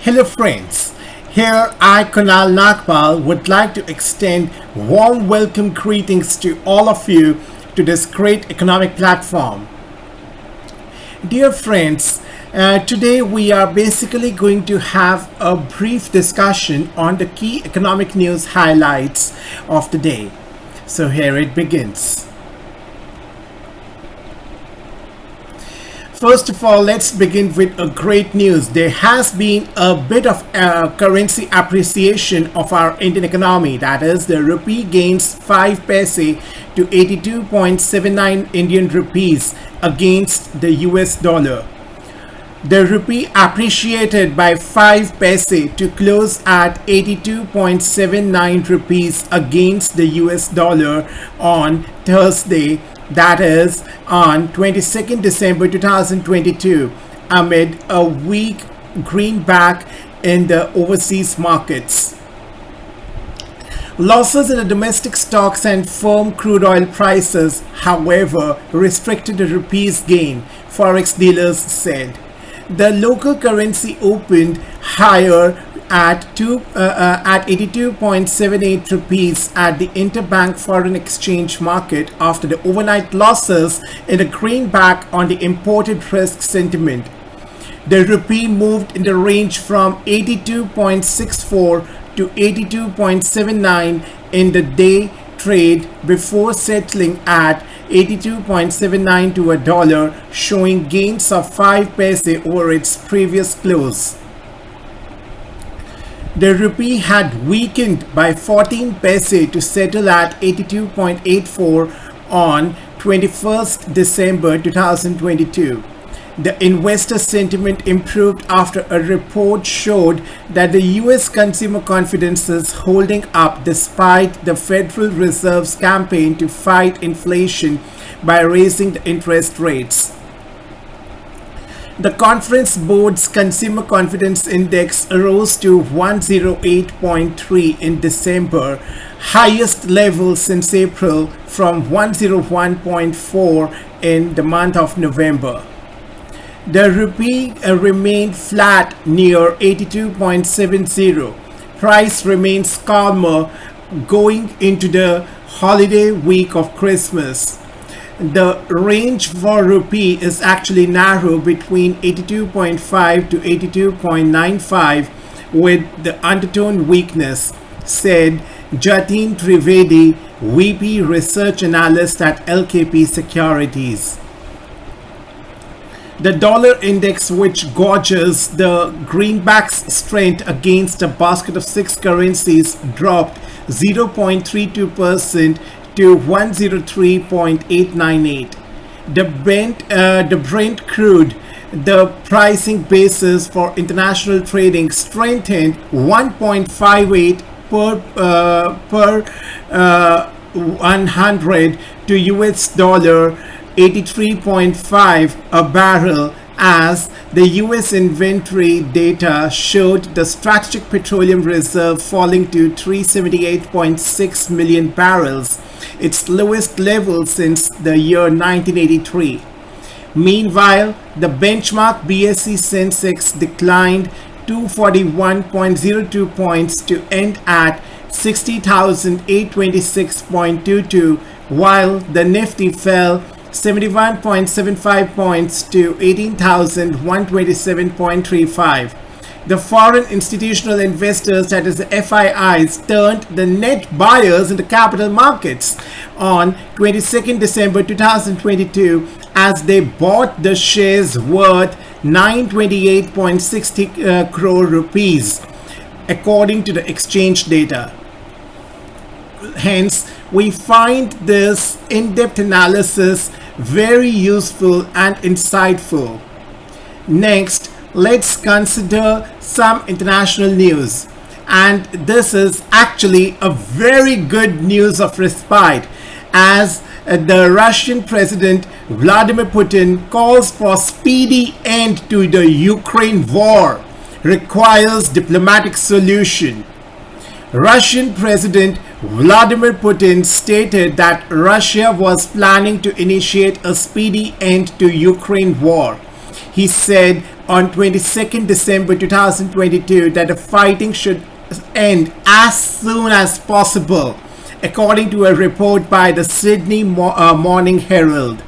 Hello friends, here I Kunal Nagpal would like to extend warm welcome greetings to all of you to this great economic platform. Dear friends, today we are basically going to have a brief discussion on the key economic news highlights of the day. So here it begins. First of all, let's begin with a great news. There has been a bit of currency appreciation of our Indian economy. That is, the rupee gains 5 paise to 82.79 Indian rupees against the US dollar. The rupee appreciated by 5 paise to close at 82.79 rupees against the US dollar on Thursday, that is on 22nd December 2022, amid a weak greenback in the overseas markets. Losses in the domestic stocks and firm crude oil prices, however, restricted the rupee's gain, forex dealers said. The local currency opened higher at 82.78 rupees at the interbank foreign exchange market after the overnight losses in the greenback on the imported risk sentiment. The rupee moved in the range from 82.64 to 82.79 in the day trade before settling at 82.79 to a dollar, showing gains of 5 paise over its previous close. The rupee had weakened by 14 paise to settle at 82.84 on 21st December 2022. The investor sentiment improved after a report showed that the US consumer confidence is holding up despite the Federal Reserve's campaign to fight inflation by raising the interest rates. The Conference Board's Consumer Confidence Index rose to 108.3 in December, highest level since April, from 101.4 in the month of November. The rupee remained flat near 82.70. Price remains calmer going into the holiday week of Christmas. The range for rupee is actually narrow between 82.5 to 82.95 with the undertone weakness, said Jatin Trivedi, VP Research Analyst at LKP Securities. The dollar index, which gauges the greenback's strength against a basket of 6 currencies, dropped 0.32% to 103.898. The Brent crude, the pricing basis for international trading, strengthened 1.58 per 100 to US dollar 83.5 a barrel, as the US inventory data showed the strategic petroleum reserve falling to 378.6 million barrels, its lowest level since the year 1983. Meanwhile, the benchmark BSE Sensex declined 241.02 points to end at 60,826.22, while the Nifty fell 71.75 points to 18,127.35. The foreign institutional investors, that is the FIIs, turned the net buyers in the capital markets on 22nd December 2022 as they bought the shares worth 928.60 crore rupees, according to the exchange data. Hence, we find this in-depth analysis very useful and insightful. Next, let's consider some international news. And this is actually a very good news of respite, as the Russian President Vladimir Putin calls for speedy end to the Ukraine war, requires diplomatic solution. Russian President Vladimir Putin stated that Russia was planning to initiate a speedy end to Ukraine war. He said on 22nd December 2022 that the fighting should end as soon as possible, according to a report by the Sydney Morning Herald.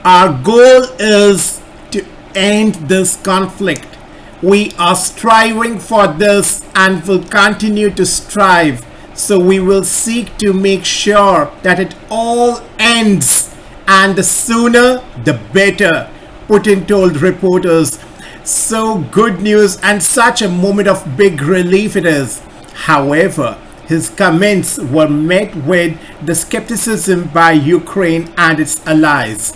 Our goal is to end this conflict. We are striving for this and will continue to strive. So we will seek to make sure that it all ends, and the sooner the better, Putin told reporters. So good news and such a moment of big relief it is. However, his comments were met with the skepticism by Ukraine and its allies.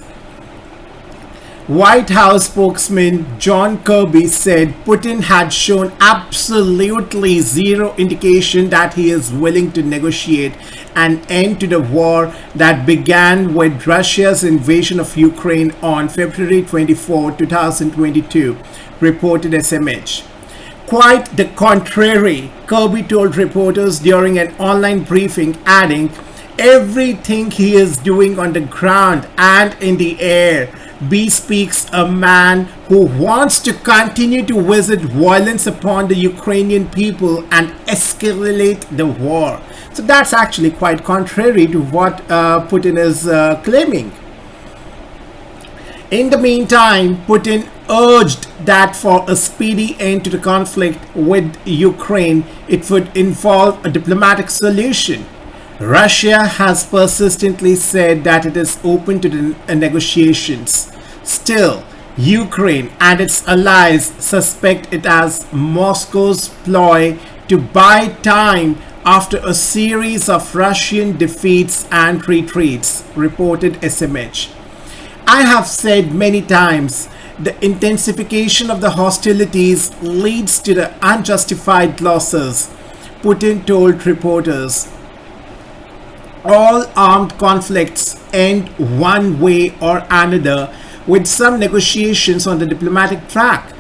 White House spokesman John Kirby said Putin had shown absolutely zero indication that he is willing to negotiate an end to the war that began with Russia's invasion of Ukraine on February 24, 2022, reported SMH. Quite the contrary, Kirby told reporters during an online briefing, adding, "Everything he is doing on the ground and in the air bespeaks a man who wants to continue to visit violence upon the Ukrainian people and escalate the war." So that's actually quite contrary to what Putin is claiming. In the meantime, Putin urged that for a speedy end to the conflict with Ukraine, it would involve a diplomatic solution. Russia has persistently said that it is open to the negotiations. Still, Ukraine and its allies suspect it as Moscow's ploy to buy time after a series of Russian defeats and retreats, reported SMH. I have said many times, the intensification of the hostilities leads to the unjustified losses, Putin told reporters. All armed conflicts end one way or another, with some negotiations on the diplomatic track,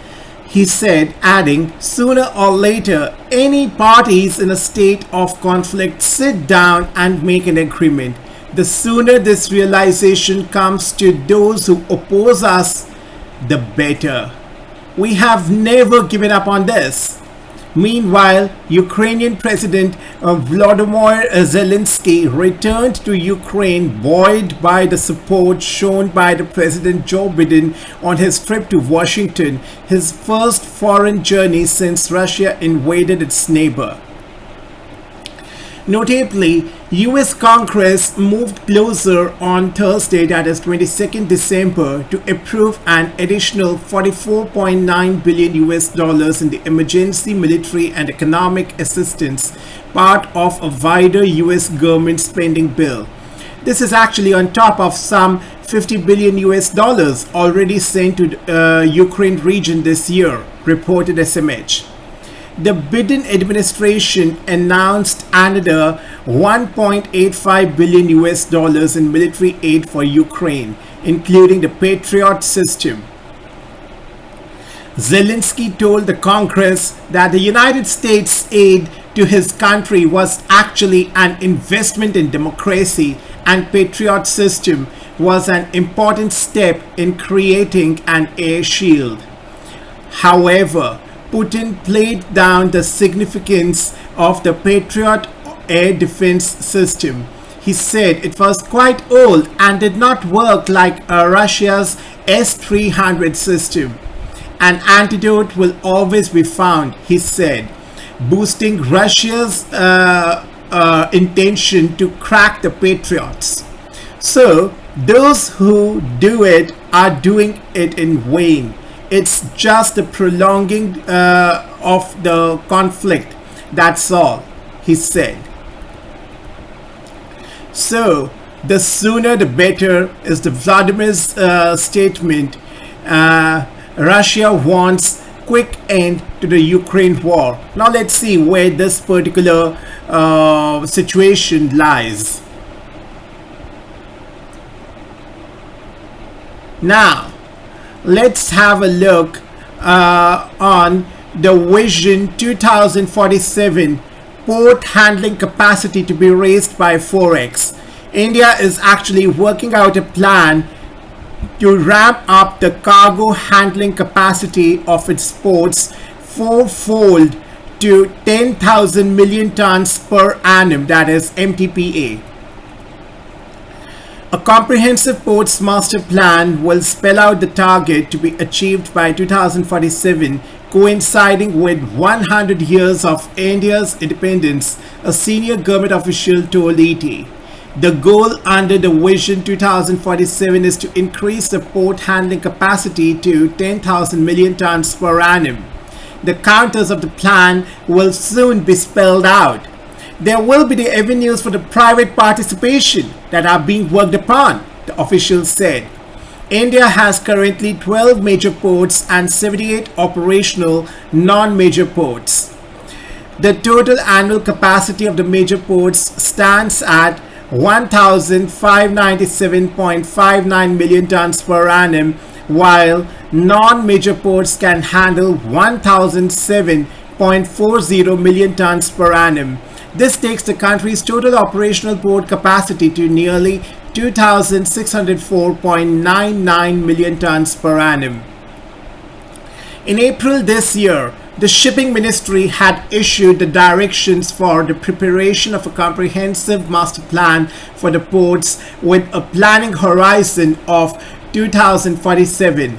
he said, adding, "Sooner or later, any parties in a state of conflict sit down and make an agreement. The sooner this realization comes to those who oppose us, the better. We have never given up on this." Meanwhile, Ukrainian President Volodymyr Zelensky returned to Ukraine buoyed by the support shown by the President Joe Biden on his trip to Washington, his first foreign journey since Russia invaded its neighbor. Notably, US Congress moved closer on Thursday, that is 22nd December, to approve an additional $44.9 billion in the emergency military and economic assistance, part of a wider US government spending bill. This is actually on top of some $50 billion already sent to the Ukraine region this year, reported SMH. The Biden administration announced another $1.85 billion in military aid for Ukraine, including the Patriot system. Zelensky told the Congress that the United States' aid to his country was actually an investment in democracy, and Patriot system was an important step in creating an air shield. However, Putin played down the significance of the Patriot air defense system. He said it was quite old and did not work like Russia's S-300 system. An antidote will always be found, he said, boosting Russia's intention to crack the Patriots. So, those who do it are doing it in vain. It's just the prolonging of the conflict, that's all, he said. So, the sooner the better is the Vladimir's statement. Russia wants quick end to the Ukraine war. Now let's see where this particular situation lies. Now, let's have a look on the Vision 2047 port handling capacity to be raised by 4x. India is actually working out a plan to ramp up the cargo handling capacity of its ports fourfold to 10,000 million tons per annum, that is MTPA. A comprehensive ports master plan will spell out the target to be achieved by 2047, coinciding with 100 years of India's independence, a senior government official told ET. The goal under the Vision 2047 is to increase the port handling capacity to 10,000 million tons per annum. The counters of the plan will soon be spelled out. There will be the avenues for the private participation that are being worked upon, the officials said. India has currently 12 major ports and 78 operational non-major ports. The total annual capacity of the major ports stands at 1,597.59 million tons per annum, while non-major ports can handle 1,007.40 million tons per annum. This takes the country's total operational port capacity to nearly 2,604.99 million tons per annum. In April this year, the Shipping Ministry had issued the directions for the preparation of a comprehensive master plan for the ports with a planning horizon of 2047.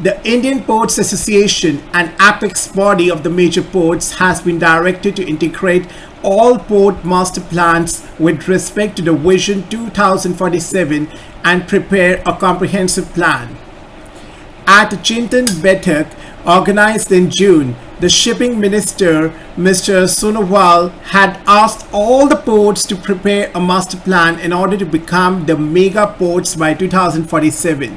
The Indian Ports Association, an apex body of the major ports, has been directed to integrate all port master plans with respect to the Vision 2047 and prepare a comprehensive plan. At a Chintan Betak organized in June, the Shipping Minister, Mr. Sonowal, had asked all the ports to prepare a master plan in order to become the mega ports by 2047.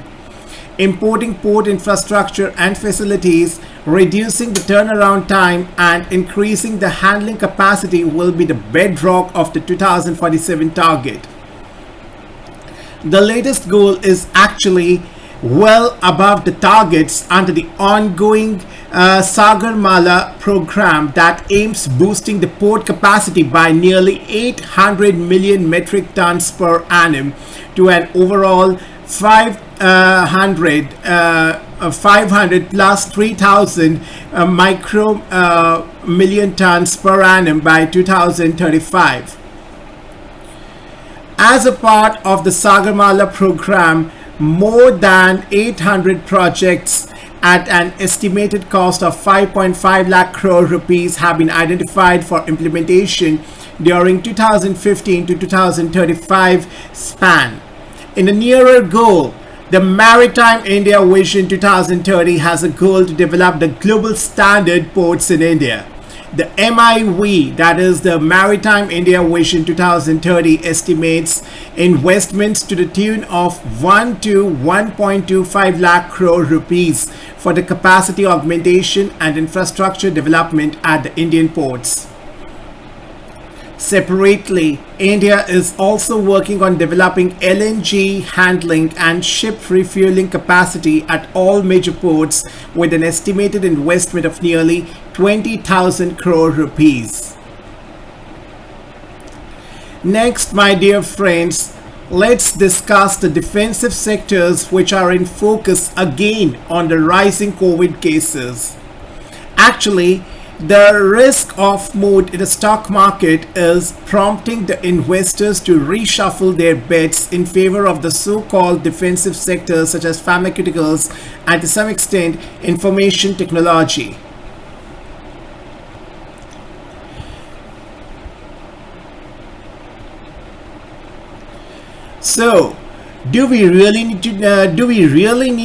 Importing port infrastructure and facilities, reducing the turnaround time, and increasing the handling capacity will be the bedrock of the 2047 target. The latest goal is actually well above the targets under the ongoing Sagarmala program that aims boosting the port capacity by nearly 800 million metric tons per annum to an overall 500 plus 3,000 micro million tons per annum by 2035. As a part of the Sagarmala program, more than 800 projects at an estimated cost of 5.5 lakh crore rupees have been identified for implementation during 2015 to 2035 span. In a nearer goal, the Maritime India Vision 2030 has a goal to develop the global standard ports in India. The MIV, that is the Maritime India Vision 2030, estimates investments to the tune of 1 to 1.25 lakh crore rupees for the capacity augmentation and infrastructure development at the Indian ports. Separately, India is also working on developing LNG handling and ship refueling capacity at all major ports with an estimated investment of nearly 20,000 crore rupees. Next, my dear friends, let's discuss the defensive sectors which are in focus again on the rising COVID cases. Actually, the risk off mood in the stock market is prompting the investors to reshuffle their bets in favor of the so-called defensive sectors such as pharmaceuticals and to some extent information technology. So, do we really need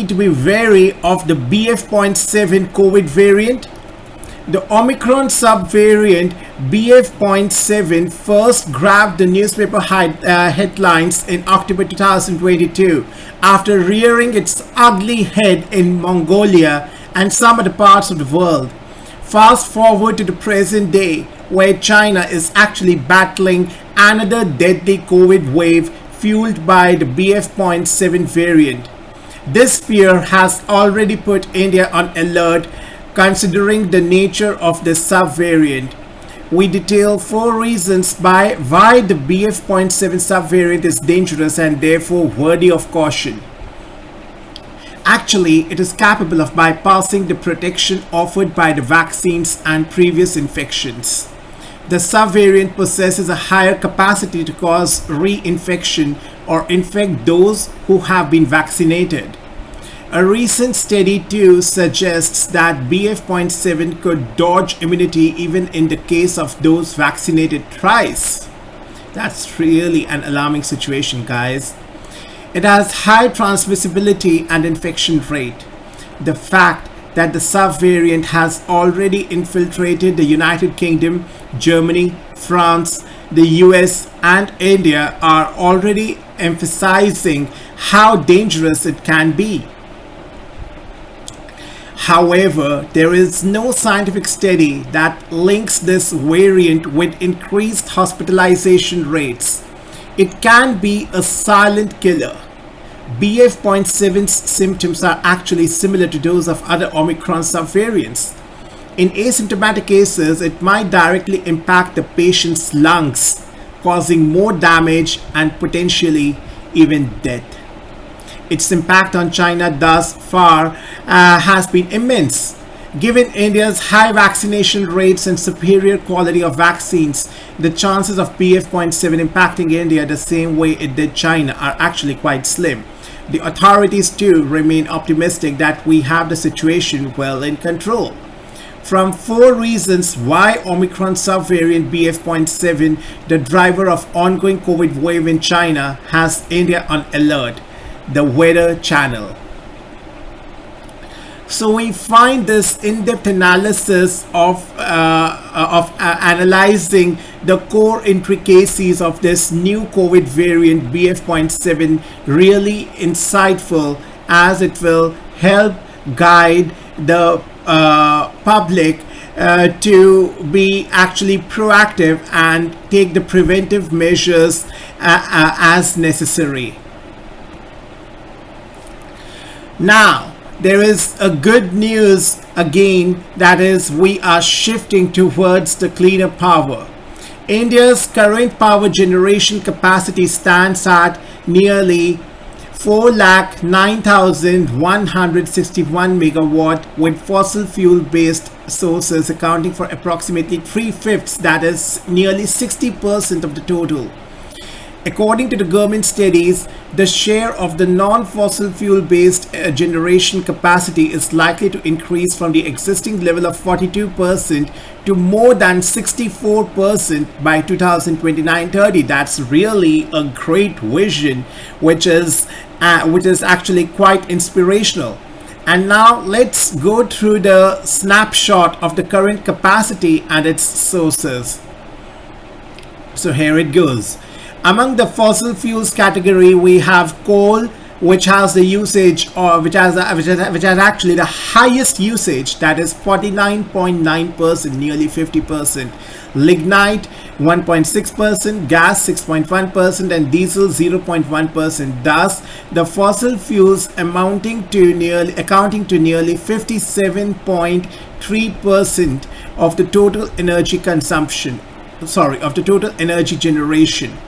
to be wary of the BF.7 COVID variant? The Omicron subvariant BF.7 first grabbed the newspaper headlines in October 2022 after rearing its ugly head in Mongolia and some other parts of the world. Fast forward to the present day, where China is actually battling another deadly COVID wave fueled by the BF.7 variant. This fear has already put India on alert considering the nature of the subvariant. We detail 4 reasons why the BF.7 subvariant is dangerous and therefore worthy of caution. Actually, it is capable of bypassing the protection offered by the vaccines and previous infections. The subvariant possesses a higher capacity to cause reinfection or infect those who have been vaccinated. A recent study too suggests that BF.7 could dodge immunity even in the case of those vaccinated twice. That's really an alarming situation, guys. It has high transmissibility and infection rate. The fact that the subvariant has already infiltrated the United Kingdom, Germany, France, the US and India are already emphasizing how dangerous it can be. However, there is no scientific study that links this variant with increased hospitalization rates. It can be a silent killer. BF.7's symptoms are actually similar to those of other Omicron subvariants. In asymptomatic cases, it might directly impact the patient's lungs, causing more damage and potentially even death. Its impact on China thus far has been immense. Given India's high vaccination rates and superior quality of vaccines, the chances of BF.7 impacting India the same way it did China are actually quite slim. The authorities too remain optimistic that we have the situation well in control. From 4 reasons why Omicron subvariant BF.7, the driver of ongoing COVID wave in China, has India on alert. The Weather Channel. So we find this in-depth analysis of analyzing the core intricacies of this new COVID variant BF.7 really insightful, as it will help guide the public to be actually proactive and take the preventive measures as necessary. Now, there is a good news again, that is, we are shifting towards the cleaner power. India's current power generation capacity stands at nearly 4,09,161 megawatt, with fossil fuel based sources accounting for approximately 3/5, that is nearly 60% of the total. According to the government studies, the share of the non-fossil fuel-based generation capacity is likely to increase from the existing level of 42% to more than 64% by 2029-30. That's really a great vision, which is actually quite inspirational. And now let's go through the snapshot of the current capacity and its sources. So here it goes. Among the fossil fuels category, we have coal, which has the usage, or which has actually the highest usage, that is 49.9%, nearly 50%. Lignite 1.6%, gas 6.1%, and diesel 0.1%. Thus, the fossil fuels accounting to nearly 57.3% of the total energy consumption. Of the total energy generation.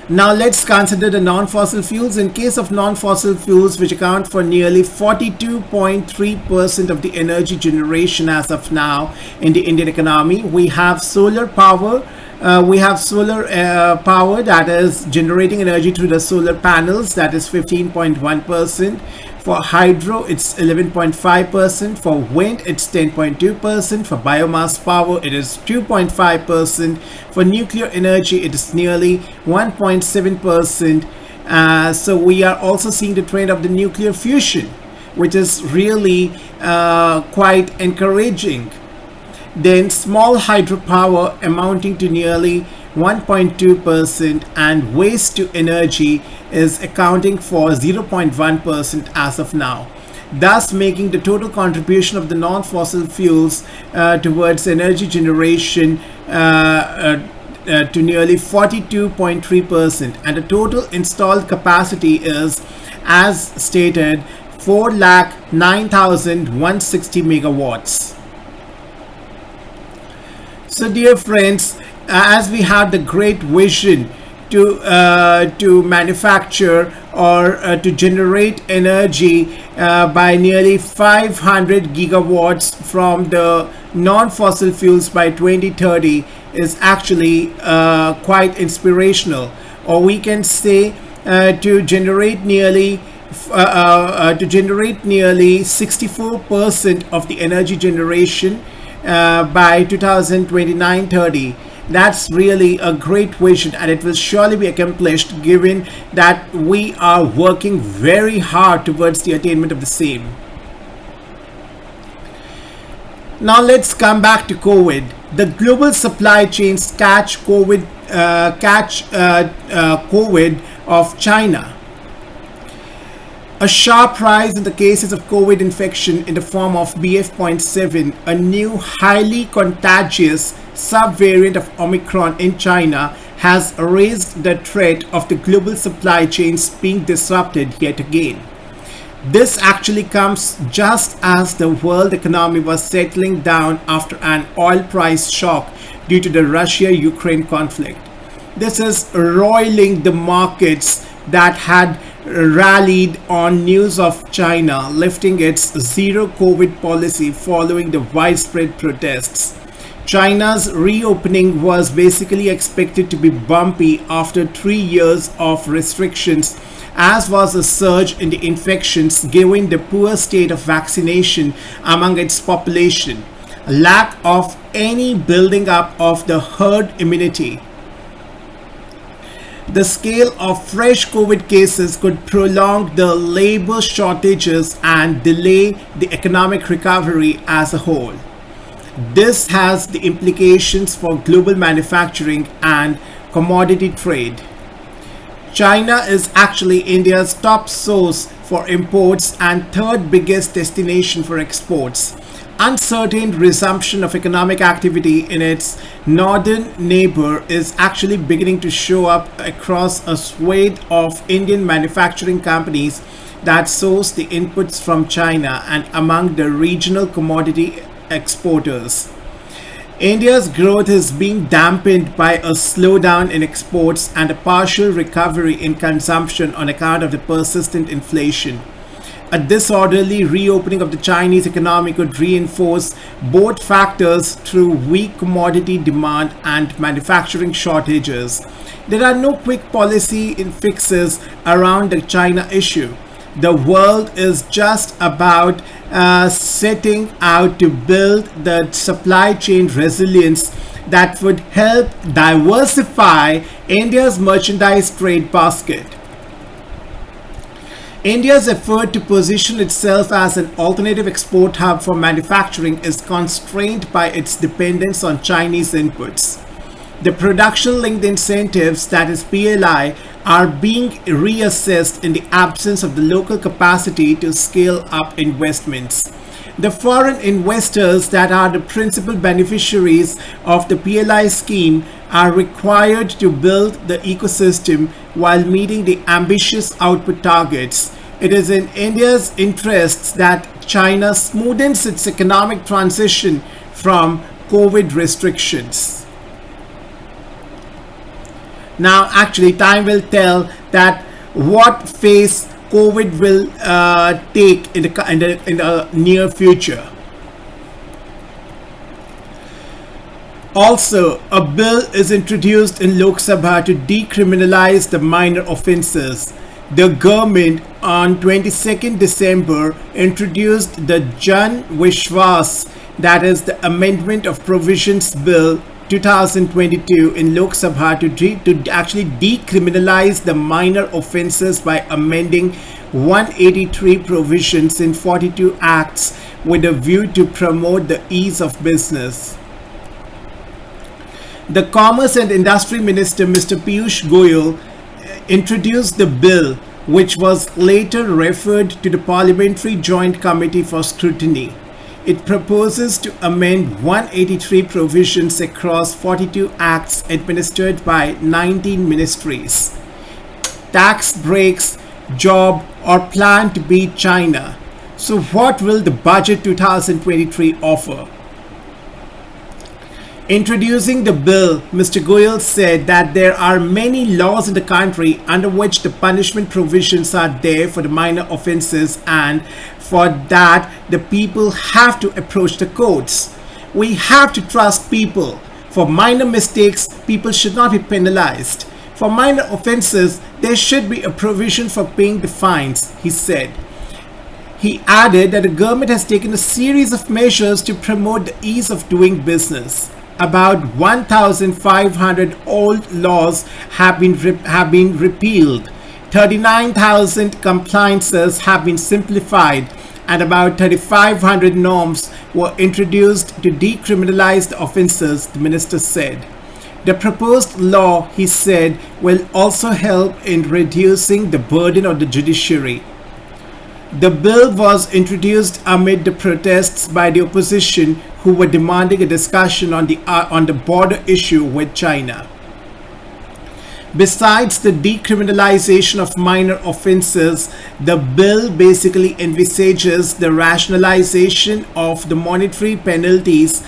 Now let's consider the non-fossil fuels. In case of non-fossil fuels, which account for nearly 42.3% of the energy generation as of now in the Indian economy, we have solar power. Power, that is generating energy through the solar panels, that is 15.1%. For hydro, it's 11.5%. For wind, it's 10.2%. For biomass power, it is 2.5%. For nuclear energy, it is nearly 1.7%. So we are also seeing the trend of the nuclear fusion, which is really quite encouraging. Then small hydropower amounting to nearly 1.2%, and waste to energy is accounting for 0.1% as of now, thus making the total contribution of the non-fossil fuels towards energy generation to nearly 42.3%, and the total installed capacity is, as stated, 4,09,160 megawatts. So dear friends, as we have the great vision to manufacture or to generate energy by nearly 500 gigawatts from the non-fossil fuels by 2030 is actually quite inspirational. Or we can say to generate nearly 64% of the energy generation by 2029-30. That's really a great vision, and it will surely be accomplished given that we are working very hard towards the attainment of the same. Now let's come back to COVID. The global supply chains catch COVID of China. A sharp rise in the cases of COVID infection in the form of BF.7, a new highly contagious subvariant of Omicron in China, has raised the threat of the global supply chains being disrupted yet again. This actually comes just as the world economy was settling down after an oil price shock due to the Russia-Ukraine conflict. This is roiling the markets that had rallied on news of China lifting its zero COVID policy following the widespread protests. China's reopening was basically expected to be bumpy after 3 years of restrictions, as was a surge in the infections given the poor state of vaccination among its population, a lack of any building up of the herd immunity. The scale of fresh COVID cases could prolong the labor shortages and delay the economic recovery as a whole. This has the implications for global manufacturing and commodity trade. China is actually India's top source for imports and third biggest destination for exports. Uncertain resumption of economic activity in its northern neighbor is actually beginning to show up across a swathe of Indian manufacturing companies that source the inputs from China and among the regional commodity exporters. India's growth is being dampened by a slowdown in exports and a partial recovery in consumption on account of the persistent inflation. A disorderly reopening of the Chinese economy could reinforce both factors through weak commodity demand and manufacturing shortages. There are no quick policy fixes around the China issue. The world is just about setting out to build the supply chain resilience that would help diversify India's merchandise trade basket. India's effort to position itself as an alternative export hub for manufacturing is constrained by its dependence on Chinese inputs. The production-linked incentives, that is PLI, are being reassessed in the absence of the local capacity to scale up investments. The foreign investors that are the principal beneficiaries of the PLI scheme are required to build the ecosystem while meeting the ambitious output targets. It is in India's interests that China smoothens its economic transition from COVID restrictions. Now, actually, time will tell that what phase COVID will take in the near future. Also, a bill is introduced in Lok Sabha to decriminalize the minor offences. The government on 22nd December introduced the Jan Vishwas, that is the Amendment of Provisions Bill 2022 in Lok Sabha to actually decriminalize the minor offences by amending 183 provisions in 42 acts with a view to promote the ease of business. The Commerce and Industry Minister, Mr. Piyush Goyal, introduced the bill, which was later referred to the Parliamentary Joint Committee for scrutiny. It proposes to amend 183 provisions across 42 acts administered by 19 ministries. Tax breaks, job, or plan to beat China. So what will the budget 2023 offer? Introducing the bill, Mr. Goyal said that there are many laws in the country under which the punishment provisions are there for the minor offences, and for that the people have to approach the courts. We have to trust people. For minor mistakes, people should not be penalized. For minor offences, there should be a provision for paying the fines, he said. He added that the government has taken a series of measures to promote the ease of doing business. About 1,500 old laws have been repealed. 39,000 compliances have been simplified, and about 3,500 norms were introduced to decriminalize the offences, the minister said. The proposed law, he said, will also help in reducing the burden on the judiciary. The bill was introduced amid the protests by the opposition, who were demanding a discussion on the border issue with China. Besides the decriminalization of minor offences, the bill basically envisages the rationalization of the monetary penalties,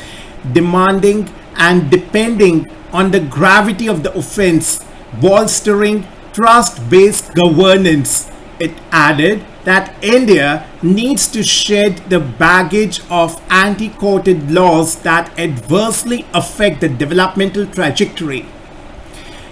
demanding and depending on the gravity of the offence, bolstering trust-based governance. It added that India needs to shed the baggage of antiquated laws that adversely affect the developmental trajectory.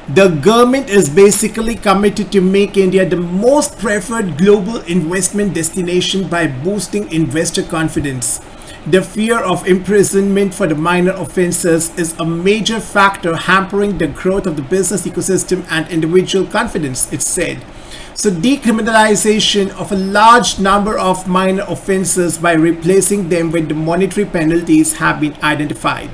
The government is basically committed to make India the most preferred global investment destination by boosting investor confidence. The fear of imprisonment for the minor offences is a major factor hampering the growth of the business ecosystem and individual confidence, it said. So decriminalization of a large number of minor offences by replacing them with the monetary penalties have been identified.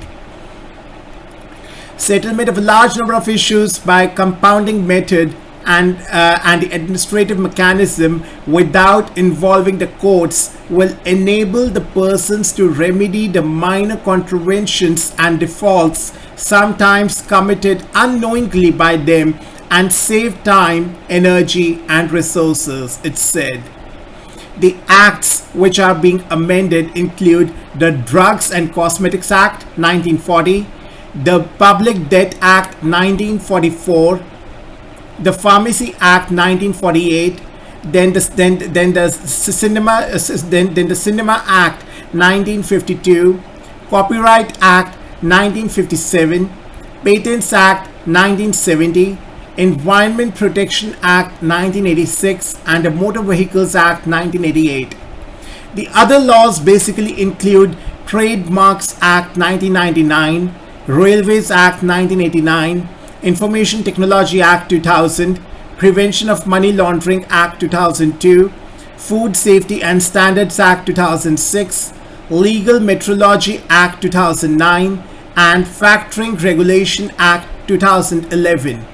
Settlement of a large number of issues by compounding method and the administrative mechanism without involving the courts will enable the persons to remedy the minor contraventions and defaults sometimes committed unknowingly by them and save time, energy and resources, it said. The acts which are being amended include the Drugs and Cosmetics Act 1940, the Public Debt Act 1944, the Pharmacy Act 1948, then the Cinema Act 1952, Copyright Act 1957, Patents Act 1970, Environment Protection Act 1986 and the Motor Vehicles Act 1988. The other laws basically include Trademarks Act 1999, Railways Act 1989, Information Technology Act 2000, Prevention of Money Laundering Act 2002, Food Safety and Standards Act 2006, Legal Metrology Act 2009 and Factoring Regulation Act 2011.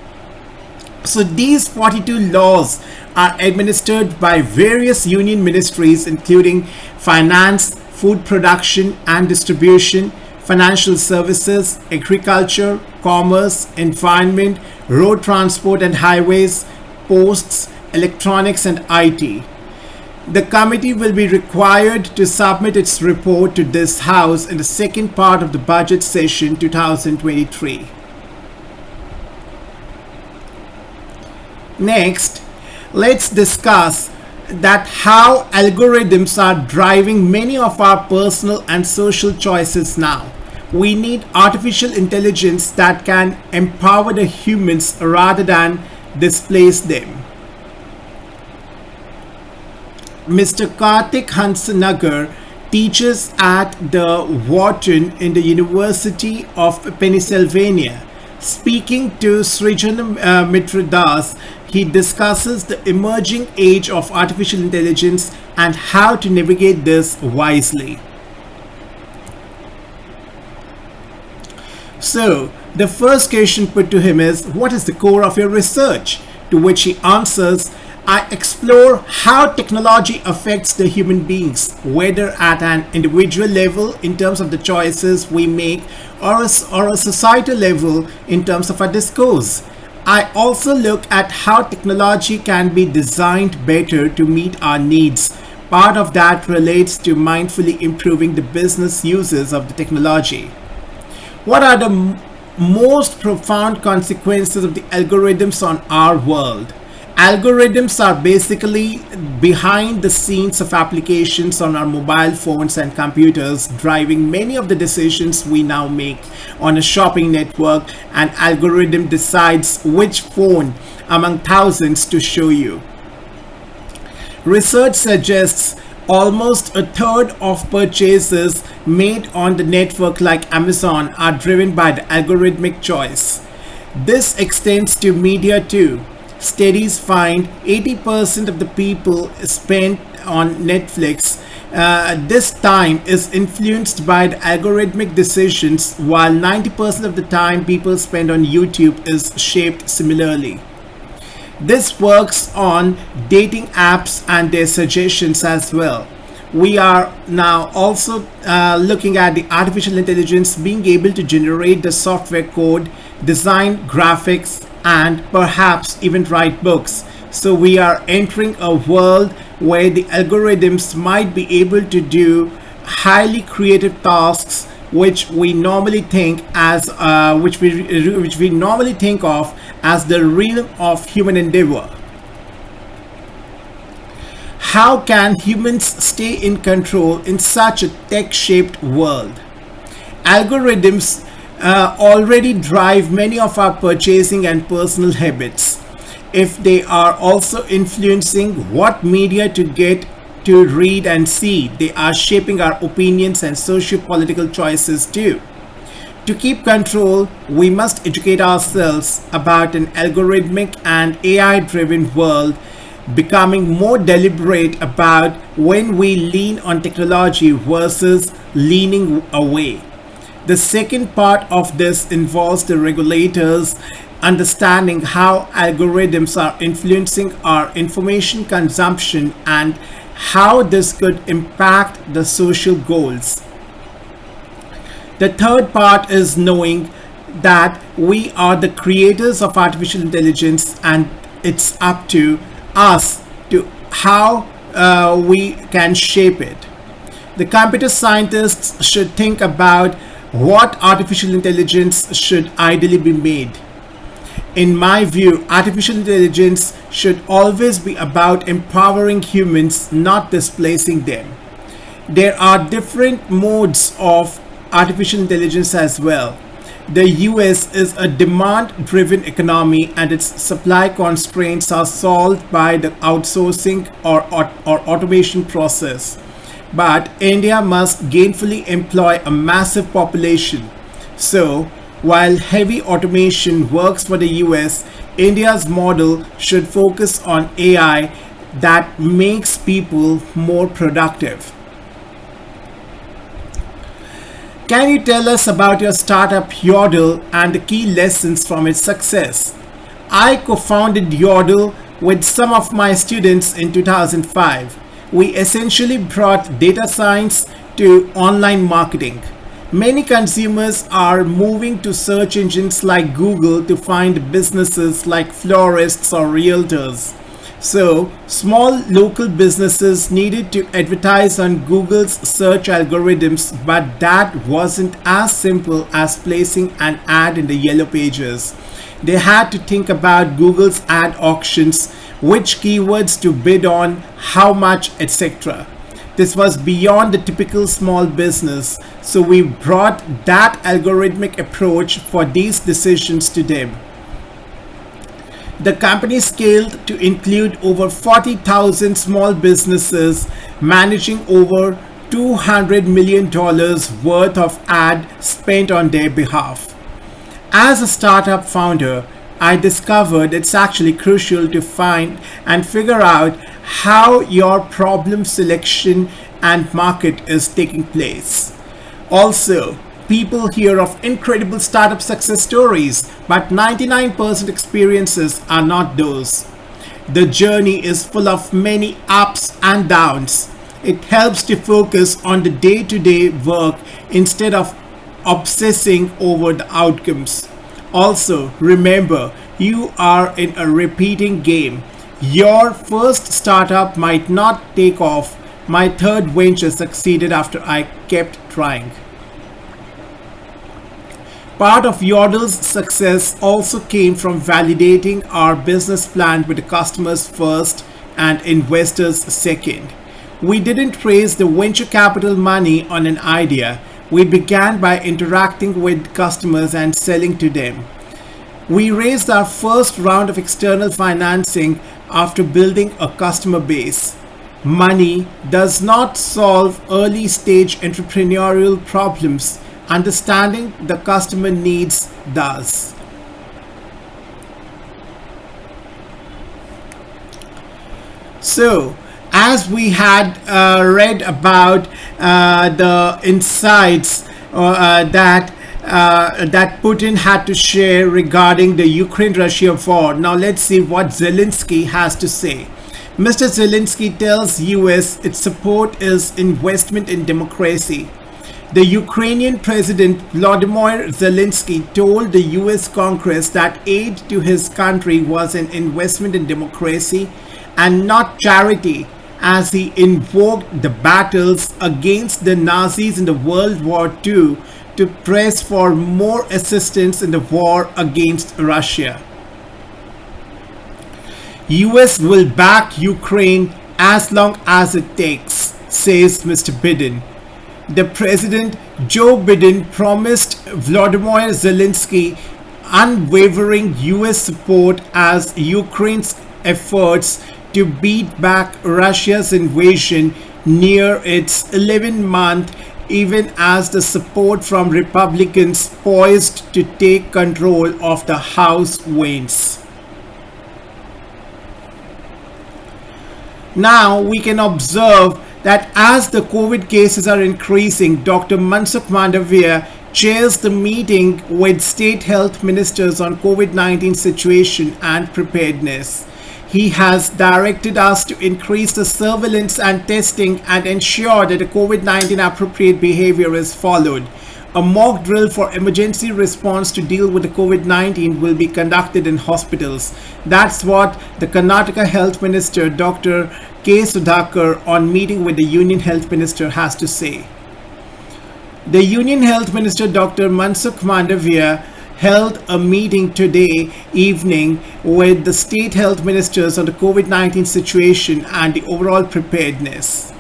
So these 42 laws are administered by various union ministries including Finance, Food Production and Distribution, Financial Services, Agriculture, Commerce, Environment, Road Transport and Highways, Posts, Electronics and IT. The committee will be required to submit its report to this House in the second part of the budget session 2023. Next, let's discuss that how algorithms are driving many of our personal and social choices now. We need artificial intelligence that can empower the humans rather than displace them. Mr. Karthik Hansanagar teaches at the Wharton in the University of Pennsylvania. Speaking to Srijana Mitra Das, he discusses the emerging age of artificial intelligence and how to navigate this wisely. So, the first question put to him is, what is the core of your research? To which he answers, I explore how technology affects the human beings, whether at an individual level in terms of the choices we make or a societal level in terms of our discourse. I also look at how technology can be designed better to meet our needs. Part of that relates to mindfully improving the business uses of the technology. What are the most profound consequences of the algorithms on our world? Algorithms are basically behind the scenes of applications on our mobile phones and computers, driving many of the decisions we now make on a shopping network. An algorithm decides which phone among thousands to show you. Research suggests almost a third of purchases made on the network like Amazon are driven by the algorithmic choice. This extends to media too. Studies find 80% of the people spent on Netflix this time is influenced by the algorithmic decisions, while 90% of the time people spend on YouTube is shaped similarly. This works on dating apps and their suggestions as well. We are now also looking at the artificial intelligence being able to generate the software code, design graphics, and perhaps even write books. So we are entering a world where the algorithms might be able to do highly creative tasks which we normally think as which we normally think of as the realm of human endeavor. How can humans stay in control in such a tech-shaped world? Algorithms already drive many of our purchasing and personal habits. If they are also influencing what media to get to read and see, they are shaping our opinions and socio-political choices too. To keep control, we must educate ourselves about an algorithmic and AI-driven world, becoming more deliberate about when we lean on technology versus leaning away. The second part of this involves the regulators understanding how algorithms are influencing our information consumption and how this could impact the social goals. The third part is knowing that we are the creators of artificial intelligence and it's up to us to how we can shape it. The computer scientists should think about what artificial intelligence should ideally be made. In my view, artificial intelligence should always be about empowering humans, not displacing them. There are different modes of artificial intelligence as well. The US is a demand-driven economy and its supply constraints are solved by the outsourcing or automation process. But India must gainfully employ a massive population. So, while heavy automation works for the US, India's model should focus on AI that makes people more productive. Can you tell us about your startup Yodel and the key lessons from its success? I co-founded Yodel with some of my students in 2005. We essentially brought data science to online marketing. Many consumers are moving to search engines like Google to find businesses like florists or realtors. So, small local businesses needed to advertise on Google's search algorithms, but that wasn't as simple as placing an ad in the yellow pages. They had to think about Google's ad auctions, which keywords to bid on, how much, etc. This was beyond the typical small business, so we brought that algorithmic approach for these decisions to them. The company scaled to include over 40,000 small businesses, managing over $200 million worth of ad spent on their behalf. As a startup founder, I discovered it's actually crucial to find and figure out how your problem selection and market is taking place. Also, people hear of incredible startup success stories, but 99% experiences are not those. The journey is full of many ups and downs. It helps to focus on the day-to-day work instead of obsessing over the outcomes. Also, remember, you are in a repeating game. Your first startup might not take off. My third venture succeeded after I kept trying. Part of Yodel's success also came from validating our business plan with the customers first and investors second. We didn't raise the venture capital money on an idea. We began by interacting with customers and selling to them. We raised our first round of external financing after building a customer base. Money does not solve early stage entrepreneurial problems. Understanding the customer needs does. So, as we had read about the insights that Putin had to share regarding the Ukraine-Russia war, now let's see what Zelensky has to say. Mr. Zelensky tells US its support is investment in democracy. The Ukrainian President Volodymyr Zelensky told the US Congress that aid to his country was an investment in democracy and not charity, as he invoked the battles against the Nazis in the World War II to press for more assistance in the war against Russia. US will back Ukraine as long as it takes, says Mr. Biden. The President Joe Biden promised Volodymyr Zelensky unwavering US support as Ukraine's efforts to beat back Russia's invasion near its 11-month, even as the support from Republicans poised to take control of the House wanes. Now we can observe that as the COVID cases are increasing, Dr. Mansukh Mandavia chairs the meeting with state health ministers on COVID-19 situation and preparedness. He has directed us to increase the surveillance and testing and ensure that the COVID-19 appropriate behavior is followed. A mock drill for emergency response to deal with the COVID-19 will be conducted in hospitals. That's what the Karnataka Health Minister Dr. K. Sudhakar on meeting with the Union Health Minister has to say. The Union Health Minister Dr. Mansukh Mandavia held a meeting today evening with the state health ministers on the COVID-19 situation and the overall preparedness.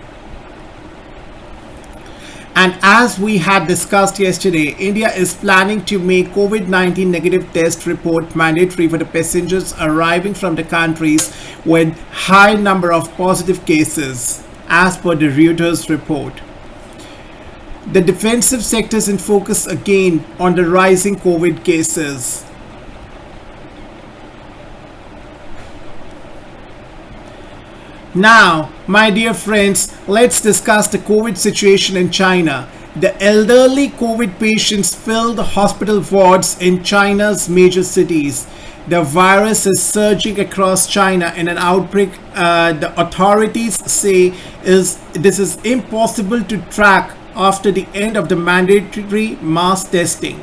And as we had discussed yesterday, India is planning to make COVID-19 negative test report mandatory for the passengers arriving from the countries with high number of positive cases, as per the Reuters report. The defensive sector is in focus again on the rising COVID cases. Now, my dear friends, let's discuss the COVID situation in China. The elderly COVID patients fill the hospital wards in China's major cities. The virus is surging across China in an outbreak the authorities say this is impossible to track after the end of the mandatory mass testing.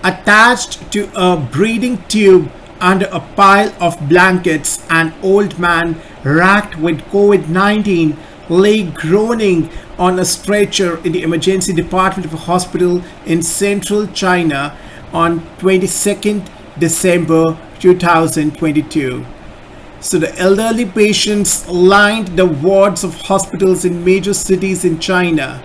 Attached to a breathing tube under a pile of blankets, an old man racked with COVID-19 lay groaning on a stretcher in the emergency department of a hospital in central China on 22nd December 2022. So the elderly patients lined the wards of hospitals in major cities in China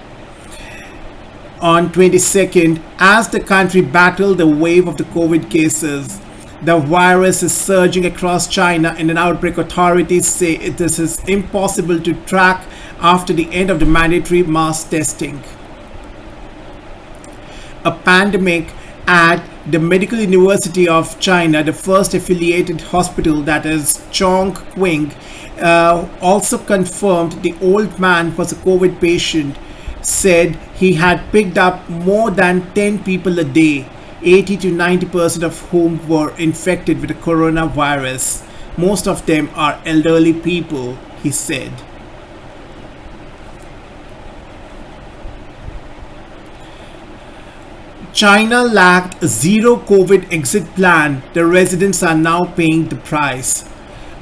on 22nd as the country battled the wave of the COVID cases. The virus is surging across China in an outbreak. Authorities say this is impossible to track after the end of the mandatory mass testing. A pandemic at the Medical University of China, the first affiliated hospital, that is Chongqing, also confirmed the old man was a COVID patient, said he had picked up more than 10 people a day, 80 to 90% of whom were infected with the coronavirus. Most of them are elderly people, he said. China lacked a zero COVID exit plan. The residents are now paying the price.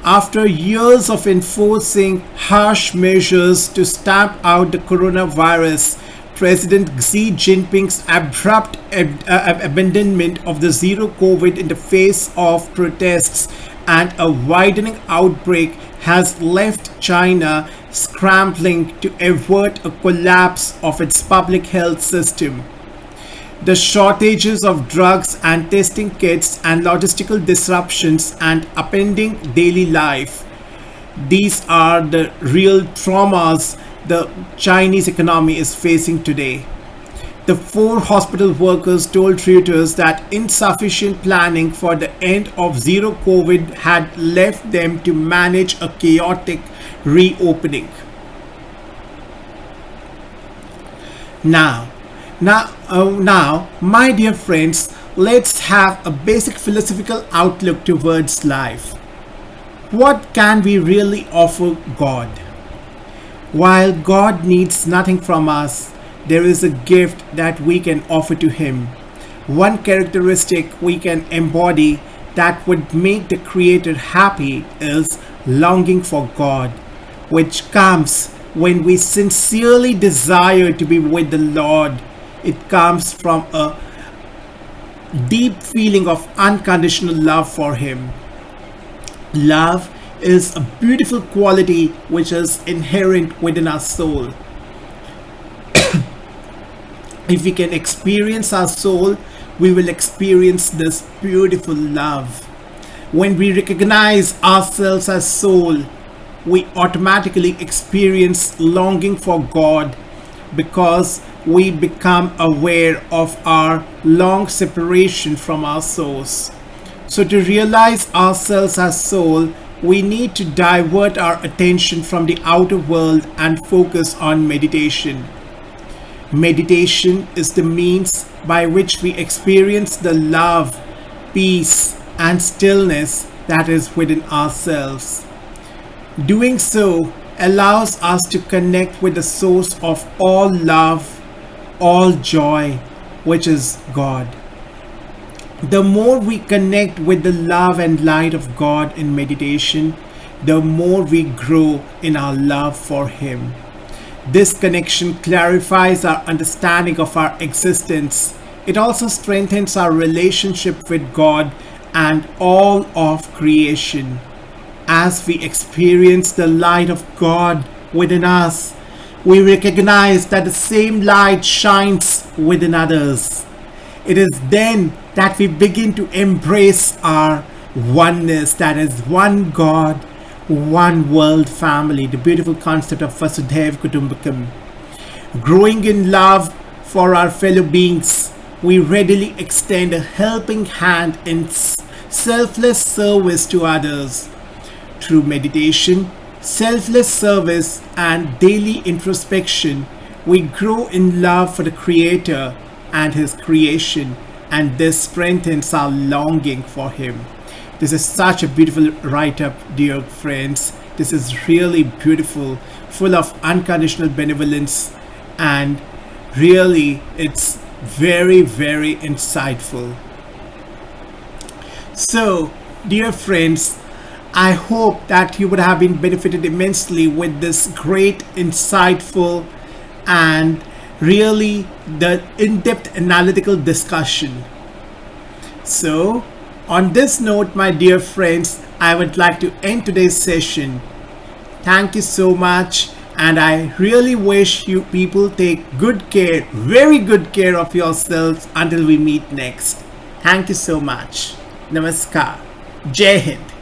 After years of enforcing harsh measures to stamp out the coronavirus, President Xi Jinping's abrupt abandonment of the zero COVID in the face of protests and a widening outbreak has left China scrambling to avert a collapse of its public health system. The shortages of drugs and testing kits and logistical disruptions and upending daily life. These are the real traumas the Chinese economy is facing today. The four hospital workers told Reuters that insufficient planning for the end of zero COVID had left them to manage a chaotic reopening. Now, my dear friends, let's have a basic philosophical outlook towards life. What can we really offer God? While God needs nothing from us, there is a gift that we can offer to Him. One characteristic we can embody that would make the Creator happy is longing for God, which comes when we sincerely desire to be with the Lord. It comes from a deep feeling of unconditional love for Him. Love is a beautiful quality which is inherent within our soul. If we can experience our soul, we will experience this beautiful love. When we recognize ourselves as soul, we automatically experience longing for God because we become aware of our long separation from our source. So to realize ourselves as soul, we need to divert our attention from the outer world and focus on meditation. Meditation is the means by which we experience the love, peace, and stillness that is within ourselves. Doing so allows us to connect with the source of all love, all joy, which is God. The more we connect with the love and light of God in meditation, the more we grow in our love for Him. This connection clarifies our understanding of our existence. It also strengthens our relationship with God and all of creation. As we experience the light of God within us, we recognize that the same light shines within others. It is then that we begin to embrace our oneness, that is one God, one world family, the beautiful concept of Vasudhaiva Kutumbakam. Growing in love for our fellow beings, we readily extend a helping hand in selfless service to others. Through meditation, selfless service, and daily introspection, we grow in love for the Creator and His creation, and this strengthens our longing for Him. This is such a beautiful write-up, dear friends. This is really beautiful, full of unconditional benevolence, and really it's very, very insightful. So, dear friends, I hope that you would have been benefited immensely with this great, insightful, and really the in-depth analytical discussion. So, on this note, my dear friends, I would like to end today's session. Thank you so much, and I really wish you people take good care, very good care of yourselves until we meet next. Thank you so much. Namaskar. Jai Hind.